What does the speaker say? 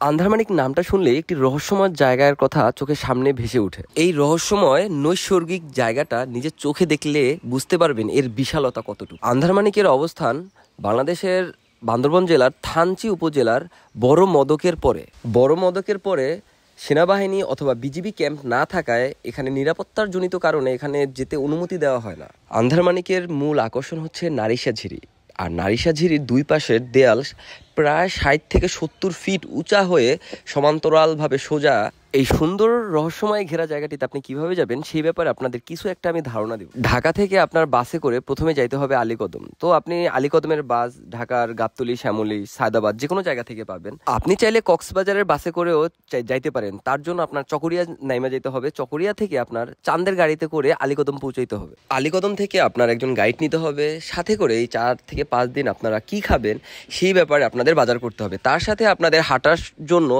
আন্ধারমানিক নামটা শুনলে একটি রহস্যময় জায়গার কথা চোখের সামনে ভেসে ওঠে। এই রহস্যময় নৈসর্গিক জায়গাটা নিজের চোখে দেখলে বুঝতে পারবেন এর বিশালতা কতটুকু। আন্ধারমানিকের অবস্থান বাংলাদেশের বান্দরবান জেলার থানচি উপজেলার বড় মদকের পরে সেনাবাহিনী অথবা বিজিবি ক্যাম্প না থাকায় এখানে নিরাপত্তার জনিত কারণে এখানে যেতে অনুমতি দেওয়া হয় না। আন্ধারমানিকের মূল আকর্ষণ হচ্ছে নারিশা ঝিরি। আর নারিশা ঝিরির দুই পাশের দেয়াল প্রায় ৬০ থেকে ৭০ ফিট উঁচা হয়ে সমান্তরালভাবে সোজা। এই সুন্দর রহস্যময় ঘেরা জায়গাটিতে আপনি কিভাবে যাবেন সেই ব্যাপারে আপনাদের কিছু একটা আমি ধারণা দেব। ঢাকা থেকে আপনার বাসে করে প্রথমে যাইতে হবে আলীকদম। তো আপনি আলীকদমের বাস ঢাকার গাবতলী, শ্যামলী, সায়দাবাদ যে কোনো জায়গা থেকে পাবেন। আপনি চাইলে কক্সবাজারের বাসে করেও যাইতে পারেন। তার জন্য আপনার চকরিয়া নাইমা যেতে হবে। চকরিয়া থেকে আপনার চান্দের গাড়িতে করে আলীকদম পৌঁছাইতে হবে। আলীকদম থেকে আপনার একজন গাইড নিতে হবে। সাথে করে এই ৪ থেকে ৫ দিন আপনারা কি খাবেন সেই ব্যাপারে আপনাদের বাজার করতে হবে। তার সাথে আপনাদের হাঁটার জন্য